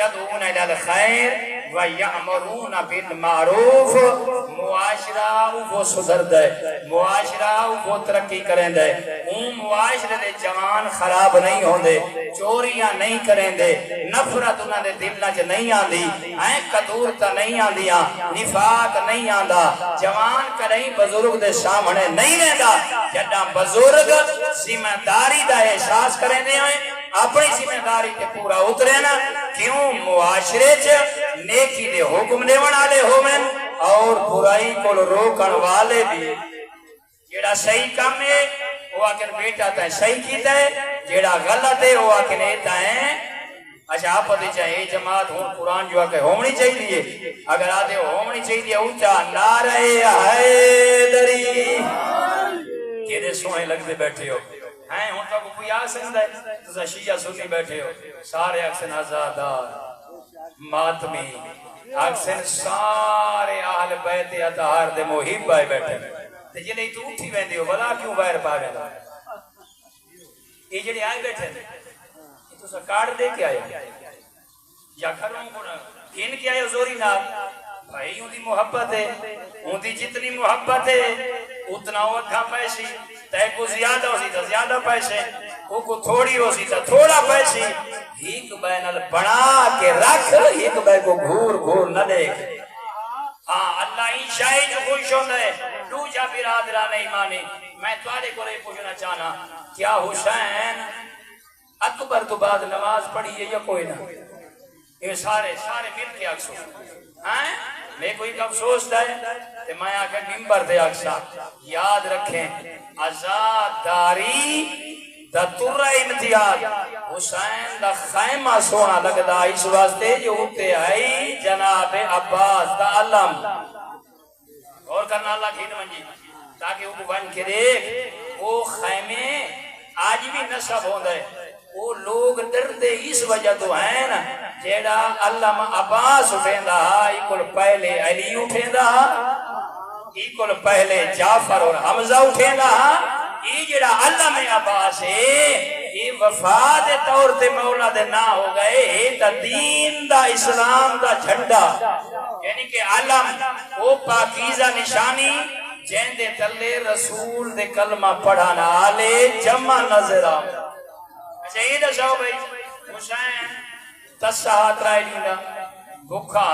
یدعون الی الخیر ویأمرون بالمعروف معاشرہ وہ سدھرد ہے معاشرہ وہ ترقی کریں دے معاشرے دے جوان خراب نہیں ہوندے چوریاں نہیں کریں دے نفرت انہاں دے دلہ چ نہیں آندی قدورتا نہیں آندیاں نفاق نہیں آندا جوان کریں بزرگ دے سامنے نہیں رہندا جڈا بزرگ ذمہ داری دا احساس کریں دے ہیں اپنی ذمہ داری تے پورا اترے نا کیوں معاشرے چ نیکی دے حکم دیون والے ہوویں اور برائی کو روکن والے بھی جیڑا صحیح کام ہے وہ آکر بیٹا تے صحیح کیتا ہے جیڑا غلط ہے وہ آکر ایتا ہے اچھا آپ پتہ چاہے جماعت ہوں قرآن جو آکے ہونی چاہیے اگر آدھے ہونی چاہیے اونچا نعرہ حیدری کیدے سونے لگتے بیٹھے ہو ہیں ہوں تو کوئی آ سکتا ہے تو شیعہ سنی بیٹھے ہو سارے اکسن آزادار ماتمی اکسن سارے اہل بیت اطہار دے محب آئے بیٹھے تے جنہیں تو اٹھی ویندے ہو بلا کیوں باہر پا گیا یہ جنہیں آئے بیٹھے یہ تو سکارڈ دے کے آئے یا گھروں کو ان کے آئے زوری نہ بھائی ان دی محبت ہے ان دی جتنی محبت ہے اتنا وہ تھا پیسی تے کو زیادہ ہو سی تو زیادہ پیسے کو تھوڑی ہو سی تو تھوڑا پیسی ایک بینل بنا کے رکھ ایک بین کو گھور گھور نہ دیکھ ہاں اللہ انشائی جو خوش ہوتا ہے دوجہ برادران ایمانی میں توارے کو رہے پوچھنا چاہنا کیا حسین اکبر تو بعد نماز پڑھی ہے یا کوئی نہ یہ سارے مل کے افسوس میں کوئی افسوس ہے کہ میں آکر ممبر دے اکسا یاد رکھیں آزاداری دا ترہ امتیاز حسین دا خیمہ سونا لگدا اس واسطے جو ہوتے آئی جناب عباس دا علم اور کرنا اللہ کھیت منجی تاکہ وہ بن کے دیکھ وہ خیمے آج بھی نصب ہوندہ ہے وہ لوگ ڈردے اس وجہ تو ہیں نا جیڑا علم عباس اٹھیندہ ایکل پہلے علی اٹھیندہ ایکل پہلے جعفر اور حمزہ اٹھیندہ یہ جڑا علم عباس ہے یہ وفاد طور تے مولا دے نہ ہو گئے یہ تا دین دا اسلام دا جھنڈا یعنی کہ علم وہ پاکیزہ نشانی جین دے تلے رسول دے کلمہ پڑھانا آلے جمع نظر آؤں اچھا یہ دساؤ بھائی حسین 10 ساعت رائے لیندہ بھکھا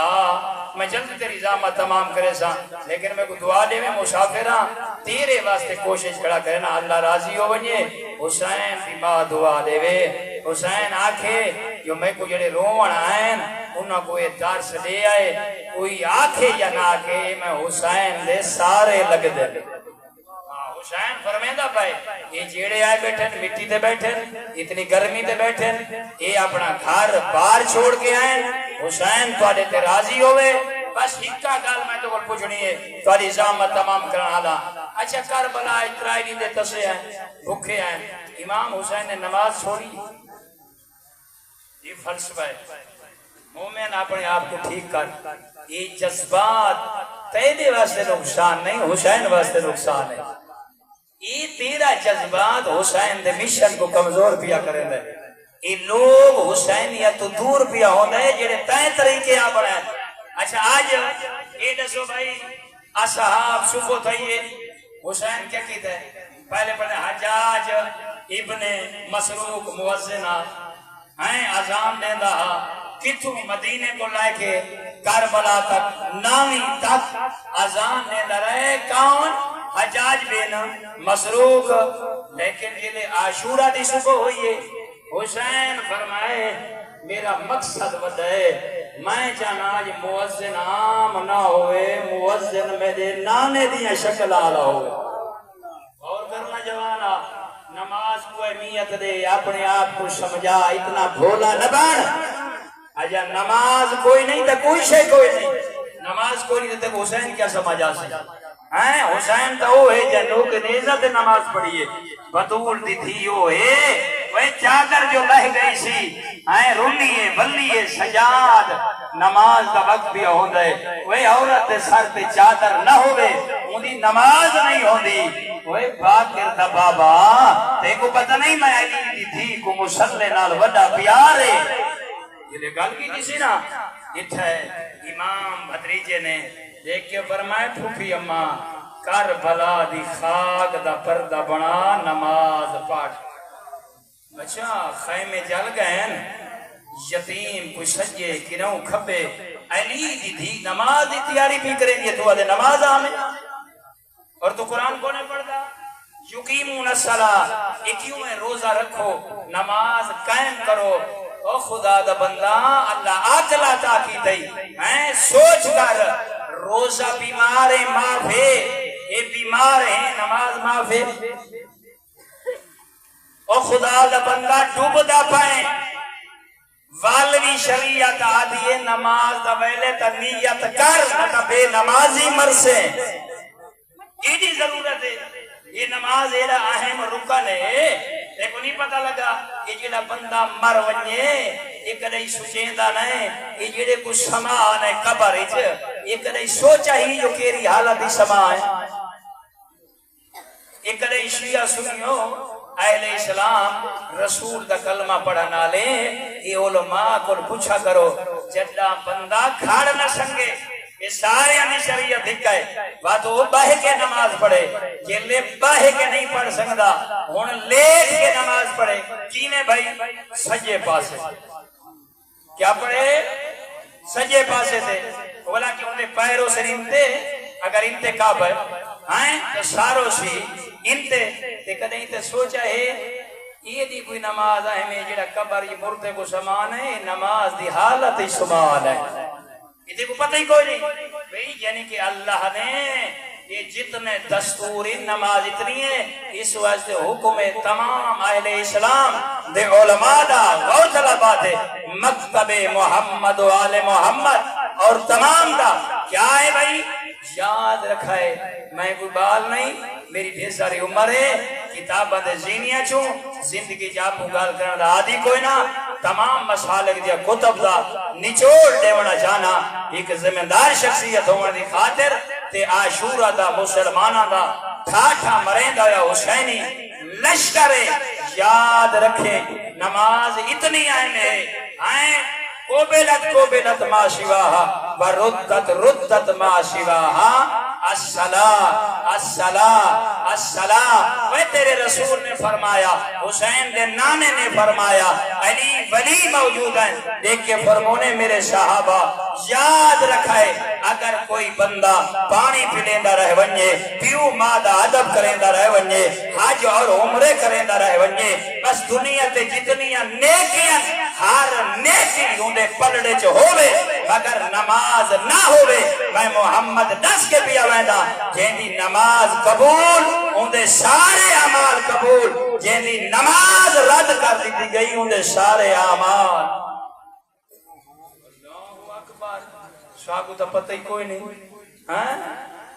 میں جلد تیری زامت تمام کرے سا لیکن میں کو دعا دے میں مسافرہ تیرے واسطے کوشش کھڑا کرنا اللہ راضی ہو بنیے حسین کی ماں دعا دے وے حسین آکھے جو میں کو جڑے رومن آئین انہاں کو یہ درس دے آئے کوئی آکھے یا نہ آکھے میں حسین دے سارے لگ دے حسین فرمیندہ پائے یہ جیڑے آئے بیٹھن مٹی تے بیٹھن اتنی گرمی تے بیٹھن یہ اپنا گھر بار چھوڑ کے آئیں حسین تو آدھے تے راضی ہوئے بس ہکا گال میں تو کل پوچھنی ہے تو آدھی زامت تمام کرنا آدھا اچھا کربلا اترائی نہیں دے تسے آئیں بھکھے آئیں امام حسین نے نماز چھوڑی یہ فلسفہ ہے مومن اپنے آپ کو ٹھیک کر یہ جذبات تیرے واسطے نقصان نہیں حسین واسطے نقصان ہے یہ تیرا جذبات حسین دے مشن کو کمزور پیا کریں دے یہ لوگ حسینیت تو دور پیا ہوندے ہیں جنہیں تائیں طریقے آ بڑھائیں اچھا آج یہ دسو بھائی اصحاب صبح تھائیے حسین کیا کیتا ہے پہلے پڑھنے حجاج ابن مسروق موزنہ ہیں عظام دیندہ کتوں مدینے کو لائے کے کربلا تک نامی تک عظام دیندہ رہے کون حجاج بن مسروق لیکن جلے عاشورہ دی صبح ہوئیے حسین فرمائے میرا مقصد بدائے میں چاہنا آج موزن عام نہ ہوئے موزن میرے نانے دیا شکل آلہ ہوئے اور کرنا جوانا نماز کو اہمیت دے اپنے آپ کو سمجھا اتنا بھولا نہ بان اجا نماز کوئی نہیں تو کوئی شے کوئی نہیں نماز کوئی نہیں تو حسین کیا سمجھا سکتا حسین تو وہ ہے جنہوں کے نیزہ تے نماز پڑھئے بطول دی تھی وہ ہے وہ چادر جو لہ گئی سی رلیے بلیے سجاد نماز دا وقت بھی ہو دے وہ عورت سر تے چادر نہ ہوئے انہی نماز نہیں ہو دی وہ باکر دا بابا تے کو پتہ نہیں میں علی دی تھی کو مسلح نال وڈا پیارے یہ جلے گل کی جسی نا اتھے امام بھتریجے نے دیکھ کے فرمائے پھوپھی اماں کربلا دی خاک دا پردہ بنا نماز پاٹ اچھا خیمے جل گئے یتیم کو سجے کنوں کھبے علی دی تھی نماز دی تیاری بھی کریں گے تو آدھے نماز آمیں اور تو قرآن کو نہیں پڑھتا یقیمون الصلاۃ ایکیوں میں روزہ رکھو نماز قائم کرو او خدا دا بندہ اللہ عقل عطا کی دئی میں سوچ کر روزہ بیمار ہے معافی یہ بیمار ہیں نماز معافی او خدا دا بندہ ڈوب دا پائیں والوی شریعت آدھیے نماز دا ویلے تا نیت کر نتا بے نمازی مرسے ایڈی ضرورت ہے یہ نماز ایڈا اہم رکن ہے دیکھو نہیں پتہ لگا یہ جڑا بندہ مر ونجے یہ کدی سوچیندا نہیں یہ جڑے کچھ سما آنے قبر وچ یہ کدی سوچا ہی جو کیری حالت سما ہے یہ کدی شیعہ سنیو اہل اسلام رسول دا کلمہ پڑھنا لے یہ علماء کو پوچھا کرو جڑا بندہ کھاڑ نہ سنگے یہ سارے ہمیں شریعت دکھائے بات وہ باہے کے نماز پڑھے یہ لے باہے کے نہیں پڑھ سکتا ہون لیٹ کے نماز پڑھے کینے بھائی سجے پاسے کیا پڑھے سجے پاسے تھے بولا کہ انہیں پیروں سے انتے اگر انتے کعب ہے تو ساروں سے انتے تے کدیں انتے سوچا ہے یہ دی کوئی نماز ہے میں جڑا قبر یہ مردے کو سمان ہے نماز دی حالت ہی سمان ہے یہ کو پتہ ہی کوئی نہیں بھئی یعنی کہ اللہ نے یہ جتنے دستور نماز اتنی ہے اس واسطے حکم تمام اہل اسلام دے علماء دا غور طلبات ہے مکتب محمد و آل محمد اور تمام دا کیا ہے بھئی یاد رکھا ہے میں کوئی بال نہیں میری ڈھیر ساری عمر ہے کتابہ دے زینیاں چھوں زندگی جاپوں گال کرنا دا آدھی کوئی نہ تمام مسالک دیا کتب دا نچوڑ دیونا جانا ایک زمیندار شخصیت ہونے دی خاطر تے عاشورہ دا مسلمانہ دا ٹھاٹھا مریندا یا حسینی لشکر یاد رکھیں نماز اتنی اہم ہے قبلت ما شواہا وردت ردت ما شواہا الصلاة الصلاة الصلاة وہ تیرے رسول نے فرمایا حسین دے نانے نے فرمایا علی ولی موجود ہیں دیکھ کے فرمونے میرے صحابہ یاد رکھائے اگر کوئی بندہ پانی پلیندہ رہ ونجے پیو مادہ عدب کریندہ رہ ونجے حج اور عمرے کریندہ رہ ونجے بس دنیا تے جتنیاں نیکیاں ہر نیکی ہوندے پلڑے چ ہووے مگر نماز نہ ہووے میں محمد دس کے پیا ویندا جیندی نماز قبول ہوندے سارے اعمال قبول جیندی نماز رد کر دی گئی ہوندے سارے اعمال اللہ اکبر شاہ تو پتہ ہی کوئی نہیں ہاں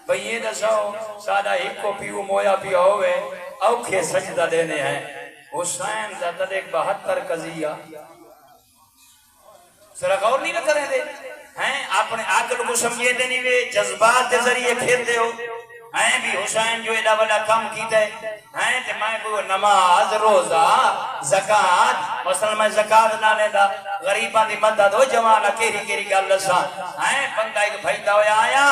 بھئی یہ دساؤ سادہ ایک کو پیو مویا پیا ہوئے اوکھے سجدہ دینے ہیں حسین زدد ایک 72 قضیہ ذرا غور نہیں کریں دے ہیں اپنے عقل کو سمجھے دے نہیں وے جذبات کے ذریعے کھیلتے ہو ہیں بھی حسین جو ایڈا بڑا کام کیتا ہے ہیں تے میں کوئی نماز روزہ زکات مثلا میں زکات نہ لینا غریباں دی مدد ہو جوانہ کیری کیری گل دساں ہیں بندہ ایک بھیجدا ہویا آیا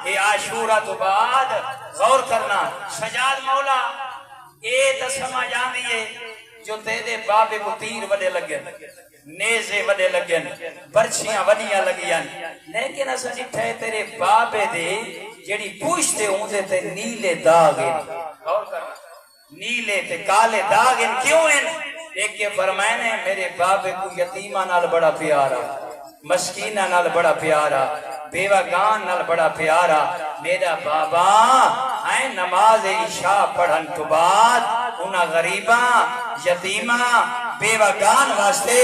یہ عاشورہ تو بعد غور کرنا سجاد مولا اے تے سمجھ آندی ہے جو تیرے بابے کو تیر وڈے لگے نیزے وڈے لگے برچیاں وڈیاں لگیاں لیکن اسا جٹھے تیرے بابے دے جڑی پوچھتے ہوندے تے نیلے داغ غور کرنا نیلے تے کالے داغ کیوں ہیں ایک کے فرمائنے میرے بابے کو یتیمہ نال بڑا پیارا مسکینہ نال بڑا پیارا بیوگان نال بڑا پیارا میرا بابا آئے نماز عشاء پڑھن تو بعد انہا غریباں یتیمہ بیوگان واسطے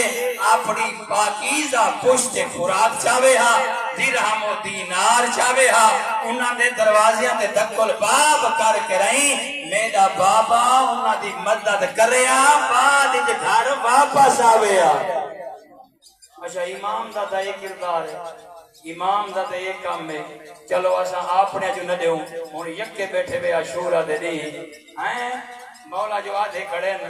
اپنی پاکیزہ پشت خوراک چاہوے ہاں درہم و دینار چاہوے ہاں انہاں دے دروازیاں دے دکل باب کر کے رہیں میرا بابا انہاں دی مدد کرے ہاں بعد انج گھر واپس آوے ہاں اچھا امام دا دا ایک کردار ہے امام دا تے ایک کام ہے چلو اساں اپنے جو نہ دیو ہن یکے بیٹھے وے عاشورہ دے نہیں ہیں مولا جو آدھے کھڑے ن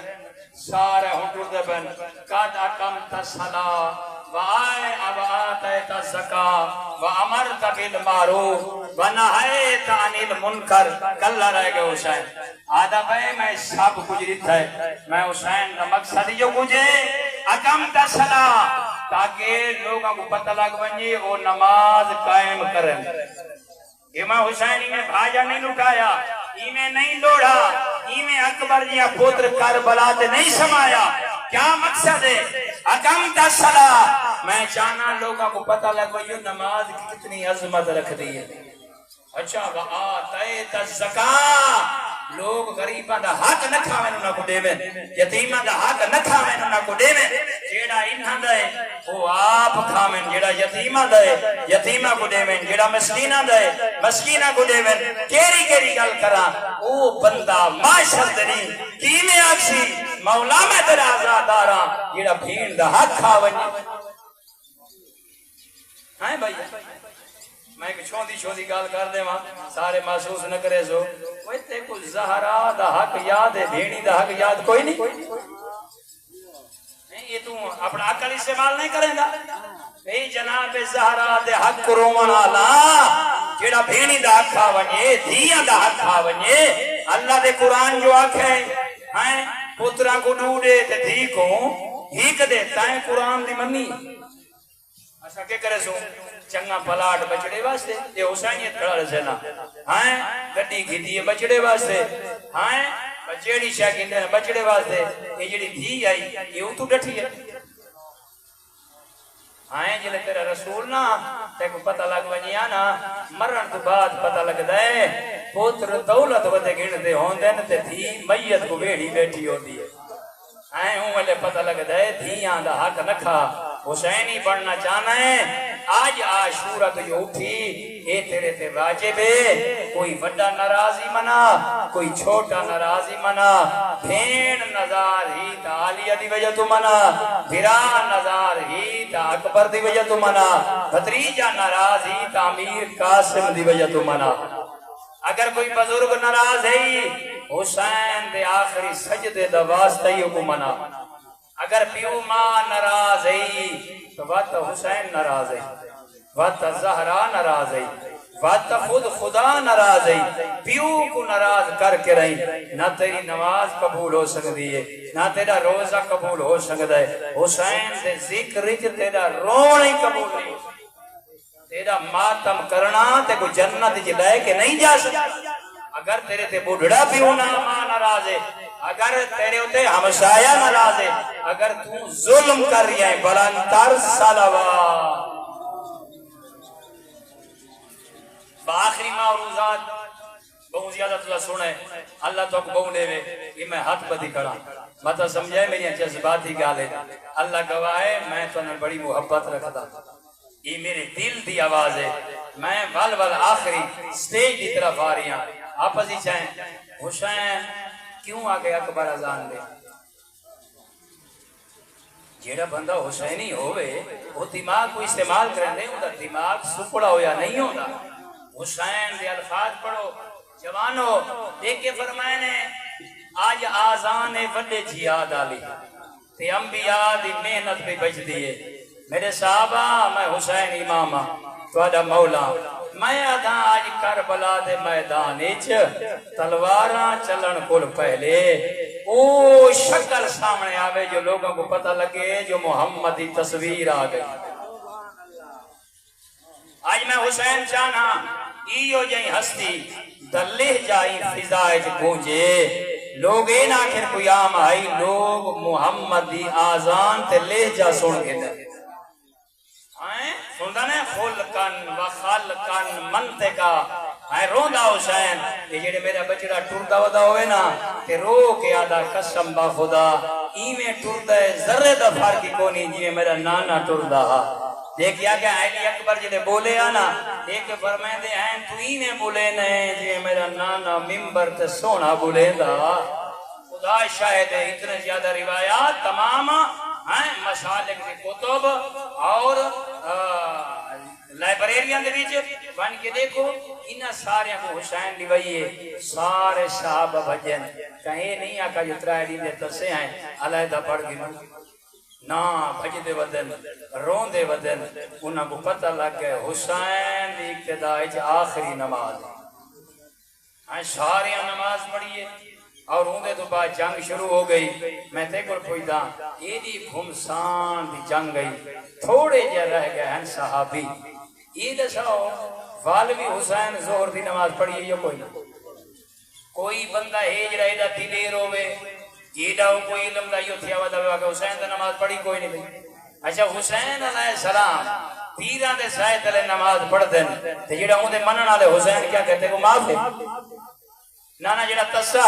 سارے ہن ٹردے پن قد اقمت الصلاۃ وآتيت الزکاة وامرت بالمعروف ونہیت عن المنکر. کلا رہ گئے حسین. آدھا بھائی میں سب کچھ دیتا ہے. میں حسین کا مقصد جو کچھ ہے اقامت الصلاۃ تاکہ لوگوں کو پتہ لگ بنجے وہ نماز قائم کریں. امام حسین میں بھاجا نہیں لٹایا, میں نہیں لوڑا, میں اکبر جی پوتر کربلا تے نہیں سمایا. کیا مقصد ہے؟ اقامت الصلاۃ. میں چاہنا لوگوں کو پتہ لگ یہ نماز کی کتنی عظمت رکھ دی ہے. اچھا وآتیت الزکاۃ. لوگ غریباں دا حق نہ کھاویں انہاں کو دیویں, یتیماں دا حق نہ کھاویں انہاں کو دیویں. جیڑا انہاں دا ہے وہ آپ کھاویں, جیڑا یتیماں دا ہے یتیماں کو دیویں, جیڑا مسکیناں دا ہے مسکیناں کو دیویں. کیڑی کیڑی گل کراں او بندہ معاشر دری کیویں آکسی مولا میں تیرا آزاداراں جیڑا بھیڑ دا حق کھاویں. ہاں بھائی میں ایک چھوندی گال کر دے وہاں سارے محسوس نہ کرے سو. وہ تے کو زہرا دا حق یاد ہے, بھیڑی دا حق یاد کوئی نہیں. یہ تو اپنا عقل استعمال نہیں کریں گا. اے جناب زہرا دے حق رومن والا جیڑا بھیڑی دا حق کھا ونجے, دھیاں دا حق کھا ونجے. اللہ دے قرآن جو آکھے ہیں پترا کو ڈوڑے تے دھی کو ہیک دے تائیں قرآن دی منی. ایسا کیا کرے سو چنگا پلاٹ بچڑے واسطے یہ حسینیت کھڑا رسے نا. ہاں گڈی گھیتی ہے بچڑے واسطے, ہاں بچڑی شاہ گھنڈے بچڑے واسطے. یہ جڑی دھی آئی یہ تو ڈٹھی ہے. ہاں جلے تیرا رسول نا تے کو پتہ لگ ونجیا نا مرن تو بعد پتہ لگ دے پوتر دولت ودے گھنڈے ہوندے تے دھی میت کو بیڑی بیٹھی ہوندی ہے. ہاں ہوں والے پتہ لگ دے دھیاں دا حق نہ کھا. حسینی بڑھنا چاہنا ہے. آج عاشورہ تو یہ اٹھی اے تیرے تے واجب ہے. کوئی وڈا ناراضی منا کوئی چھوٹا ناراضی منا. بھین نظار ہی تا عالیہ دی وجہ تو منا, بھران نظار ہی تا اکبر دی وجہ تو منا, بھتریجہ ناراض ہی تا امیر قاسم دی وجہ تو منا. اگر کوئی بزرگ ناراض ہے حسین دے آخری سجدے دا واسطہ ہی کو منا. اگر پیو ماں ناراض ہے تو وقت حسین ناراض ہے, وقت زہرا ناراض ہے, وقت خود خدا ناراض ہے. پیو کو ناراض کر کے رہی نہ تیری نماز قبول ہو سکتی ہے نہ تیرا روزہ قبول ہو سکتا ہے. حسین دے ذکر وچ تیرا رونا ہی قبول نہیں, تیرا ماتم کرنا تے کو جنت وچ لے کے نہیں جا سکتا. اگر تیرے تے بڑھڑا پیو نہ ماں ناراض ہے, اگر تیرے ہوتے ہمسایہ ناراض ہے, اگر تو ظلم کر رہی ہے بلندر صلوات. بآخری معروضات بہت زیادہ تلا سنے اللہ تو کو بہت لے یہ میں ہاتھ بدی کھڑا مطلب سمجھائے میری جذباتی گالے. اللہ گواہ میں تو نے بڑی محبت رکھتا, یہ میرے دل دی آواز ہے. میں ول آخری سٹیج کی طرف آ رہی ہوں. آپ ہی چاہیں حسین کیوں آگے اکبر اذان دے. جیڑا بندہ حسینی ہوئے وہ دماغ کو استعمال کریں دے, وہ دماغ سپڑا ہویا نہیں ہوتا. حسین دے الفاظ پڑھو جوانو. دیکھ کے فرمائے نے آج آزان وڈے جہاد آلی تے انبیاء دی محنت پہ بچ دیئے. میرے صحابہ میں حسین امام تواڈا مولا. میں آدھا آج کربلا دے میدان اچ تلواراں چلن کول پہلے او شکل سامنے آوے جو لوگوں کو پتہ لگے جو محمدی تصویر آ گئی. آج میں حسین چاہنا ایو جائیں ہستی دلہ جائیں فضائج گونجے. لوگ این آخر کوئی عام آئی لوگ محمدی آزان تے لہجہ سن کے در سنتا نے خلقن و خلقن منطقہ روندا حسین. یہ جڑے میرا بچڑا ٹردا ودا ہوئے نا تے رو کے آدھا قسم با خدا ایویں ٹردا ہے ذرے دا فرق کونی جی میرا نانا ٹردا. دیکھیا کہ علی اکبر جڑے بولے آنا ایک فرمائے دے ہیں تو ایویں بولے نے جی میرا نانا منبر تے سونا بولے دا. خدا شاہد ہے اتنے زیادہ روایات تمام مسالک کی کتب اور لائبریریاں دے وچ بن کے دیکھو انہاں سارے کو حسین دی وئیے سارے صحابہ بھجن کہیں نہیں آقا جو ترائے دے تسے ہیں علیحدہ پڑھ گئے نا بھجدے ودن روندے ودن انہاں کو پتہ لگ گئے حسین دی ابتدا وچ آخری نماز سارے نماز پڑھیے اور اندے تو بعد جنگ شروع ہو گئی میں تے کول پوچھدا اے دی گھمسان دی جنگ گئی تھوڑے جے رہ گئے ہیں صحابی یہ دسو والوی حسین ظہر دی نماز پڑھی یا کوئی بندہ ہجرا ایڈا دلیر ہوے ایڈا کوئی علم دا یو تھیا ودا کہ حسین دی نماز پڑھی کوئی نہیں اچھا حسین علیہ السلام پیراں دے سائے تلے نماز پڑھ دین تے جڑا اون دے منن والے حسین کیا کہتے کو معاف ہے نانا جڑا تسا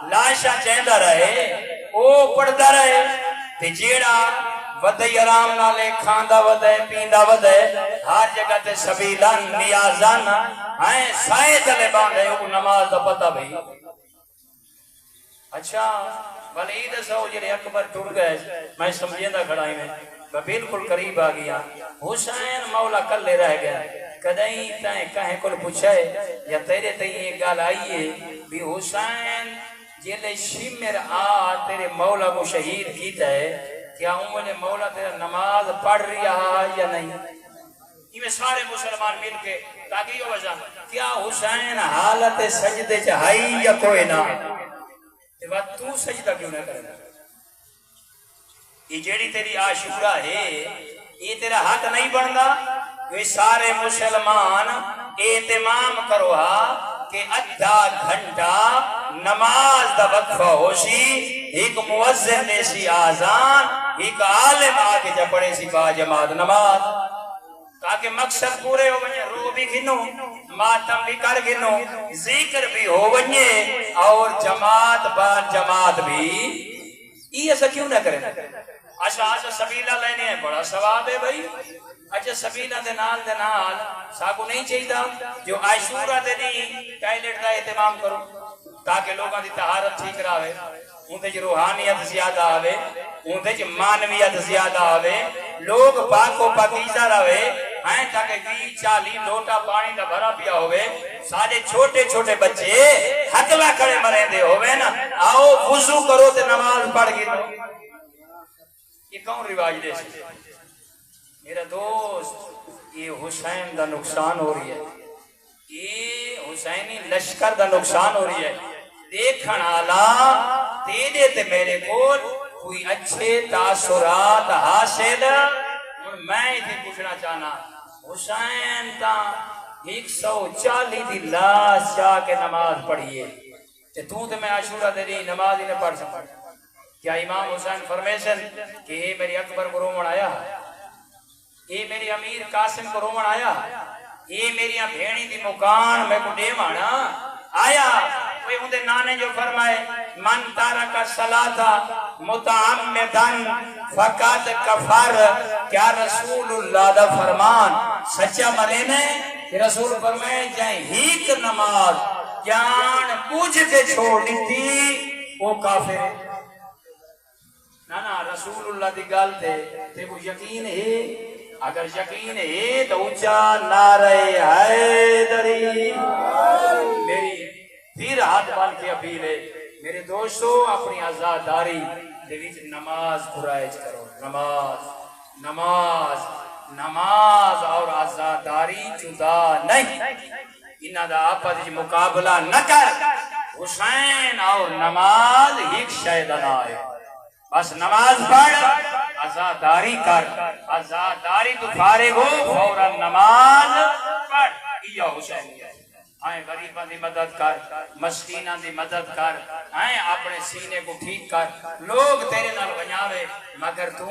لاشا چیندا رہے او پڑھدا رہے تے جیڑا ودے آرام نالے کھاندا ودے پیندا ودے ہر جگہ تے سبیلان نیازان ہیں سائے تلے باندھے او نماز دا پتہ بھئی اچھا ولید سو جڑے اکبر ٹر گئے میں سمجھیندا کھڑا ہی میں بالکل قریب آ گیا حسین مولا کلے رہ گیا کدیں تائیں کہیں کل پوچھے یا تیرے تائیں یہ گال آئیے بھی حسین جلے شمر آ تیرے مولا کو شہید کیتا ہے کیا انہوں نے مولا تیرا نماز پڑھ رہا یا نہیں یہ میں سارے مسلمان مل کے تاکہ یہ وجہ کیا حسین حالت سجدے چاہائی یا کوئی نہ تو سجدہ کیوں نہ کرنا یہ جیڑی تیری عاشورہ ہے یہ تیرا حق نہیں بندا کہ سارے مسلمان اہتمام کروا کہ ادھا گھنٹا نماز دا وقفہ ہوشی ایک موذن نے سی آزان ایک عالم آکے جا پڑے سی با جماعت نماز تاکہ مقصد پورے ہو بنیے رو بھی گنو ماتم بھی کر گنو ذکر بھی ہو بنیے اور جماعت بار جماعت بھی یہ ایسا کیوں نہ کریں اچھا سبیلہ لینے ہیں بڑا ثواب ہے بھائی اچھا سبیلہ دے نال ساکو نہیں چاہیے جو عاشورہ دے نہیں ٹائلٹ دا اہتمام کرو تاکہ لوگاں دی طہارت ٹھیک رہے اندے جو روحانیت زیادہ آوے اندے جو مانویت زیادہ آوے لوگ پاکو پاکیزہ رہے ہیں تاکہ 20-40 لوٹا پانی دا بھرا پیا ہوئے سارے چھوٹے چھوٹے بچے حقلہ کھڑے مریں دے ہوئے نا آؤ وضو کرو تے نماز پڑھ گی یہ کون رواج دے سے میرا دوست یہ حسین دا نقصان ہو رہی ہے یہ حسینی لشکر دا نقصان ہو رہی ہے دیکھن آلا تیرے تے میرے کو کوئی اچھے تاثرات حاصل میں اتنے پوچھنا چاہنا حسین تا 140 دی لاش جا کے نماز پڑھیے تو تے میں عاشورہ دے رہی نماز ہی نہ پڑھ سکتا کیا امام حسین فرمیشن کہ اے میری اکبر کو رومن آیا اے میری امیر قاسم کو رومن آیا اے میری بھیڑی دی مکان میں کو دیوانا آیا کوئی اندے نانے جو فرمائے من تارک الصلاۃ متعمدن فقط کفر کیا رسول اللہ دا فرمان سچا منے نے کہ رسول فرمائے جائیں ہیک نماز جان پوچھ کے چھوڑ دیتی وہ کافر ہے نا رسول اللہ دی گل تے وہ یقین ہے اگر یقین ہے تو اونچا نعرہ حیدری میری پھر ہاتھ بان کے اپیل ہے میرے دوستو اپنی آزاداری دے وچ نماز قرائج کرو نماز نماز نماز اور آزاداری جدا نہیں انہاں دا آپس مقابلہ نہ کر حسین اور نماز ایک شے دا نام ہے بس نماز پڑھ آزاداری کر آزاداری تو فارغ ہو فوراً نماز پڑھ یا حسین آئیں غریباں دی مدد کر مسکیناں دی مدد کر آئیں اپنے سینے کو ٹھیک کر لوگ تیرے نال ونجاوے مگر تو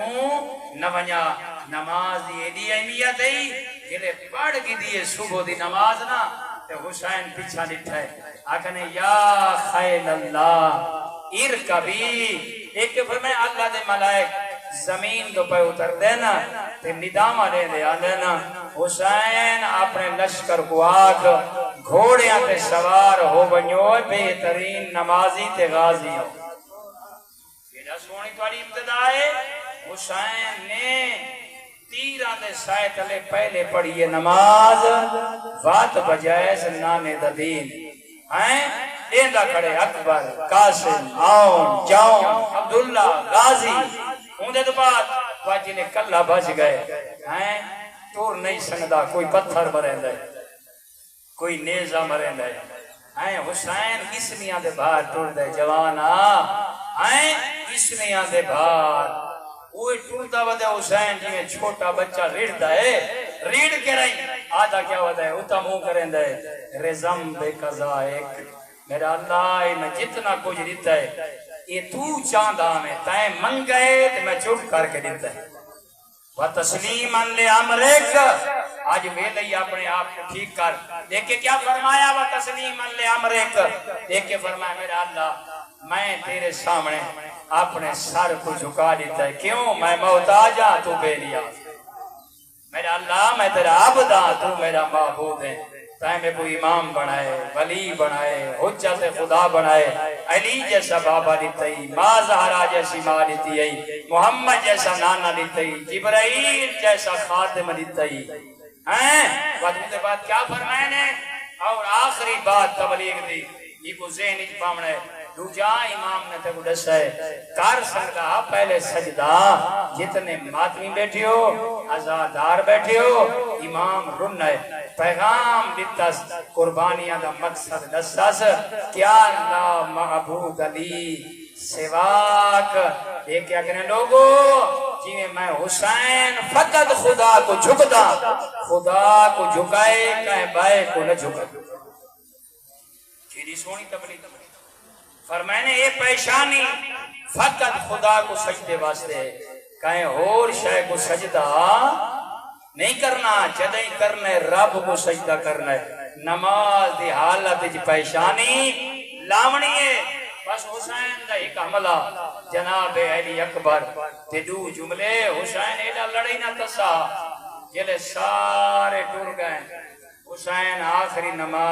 نہ ونجا نماز دی ایڈی اہمیت ہے جلے پڑھ کی دیئے صبح دی نماز نا تے حسین پیچھا نٹھا ہے آکھنے یا خیل اللہ ارکبی ایک فرمائے اللہ دے ملائک زمین تو پہ اتر دینا تے ندامہ لے دے آدھینا حسین اپنے لشکر کو آگ گھوڑیاں تے سوار ہو بنیو بہترین نمازی تے غازی ہو یہ سونی توڑی ابتدا ہے حسین نے تیرہ دے سائے تلے پہلے پڑھئے نماز وات بجائے سنانے دا دین ایندہ کھڑے اکبر قاسم آؤن جاؤن عبداللہ غازی دے تو بعد واجی نے کلہ بچ گئے ہیں ٹور نہیں سندا کوئی پتھر مریندا ہے کوئی نیزہ مریندا ہے ہیں حسین اسمیاں دے باہر ٹور دے جوانا ہیں اسمیاں دے باہر وہ ٹورتا ودا حسین جی میں چھوٹا بچہ ریڑدا ہے ریڑ کے رہی آدھا کیا ودا ہے اتا منہ کریندا ہے رزم بے قضا ایک میرا اللہ میں جتنا کچھ دیتا ہے یہ تو چاندہ میں تائیں منگئے تو میں چپ کر کے دیتا ہے وَتَسْلِيمًا لِعَمْرِكَ آج ویلئی اپنے آپ کو ٹھیک کر دیکھیں کیا فرمایا وَتَسْلِيمًا لِعَمْرِكَ دیکھیں فرمایا میرا اللہ میں تیرے سامنے اپنے سر کو جھکا دیتا ہے کیوں میں محتاج ہوں تو بے نیاز میرا اللہ میں تیرا عبد ہوں تو میرا معبود ہے تائیں میں کوئی امام بنائے ولی بنائے حجت خدا بنائے علی جیسا بابا دیتائی ماں زہرا جیسی ماں دیتائی محمد جیسا نانا دیتائی جبرائیل جیسا خاتم دیتائی بعد مجھے بات کیا فرمائے نے اور آخری بات تبلیغ دی یہ کو ذہن اچ پامنے دوجا امام نے تے کو دسا ہے کر سکتا پہلے سجدہ جتنے ماتمی بیٹھے ہو عزادار بیٹھے ہو امام رن ہے پیغام دیتاس قربانیاں دا مقصد دستاس کیا لا معبود علی سواک یہ کیا کہنے لوگو جی میں حسین فقط خدا کو جھکتا خدا کو جھکائے کہیں بائے کو نہ جھکا چیزی سونی تبلیغ فرمائنے یہ پیشانی فقط خدا کو سجدے واسطے ہے کہیں اور شے کو سجدہ نہیں کرنا جدیں کرنا ہے رب کو سجدہ کرنا ہے نماز دی حالت جی پیشانی لاونی ہے بس حسین دا ایک حملہ جناب علی اکبر تے دو جملے حسین ایڈا لڑی نہ تسا جلے سارے ٹور گئے حسین آخری نماز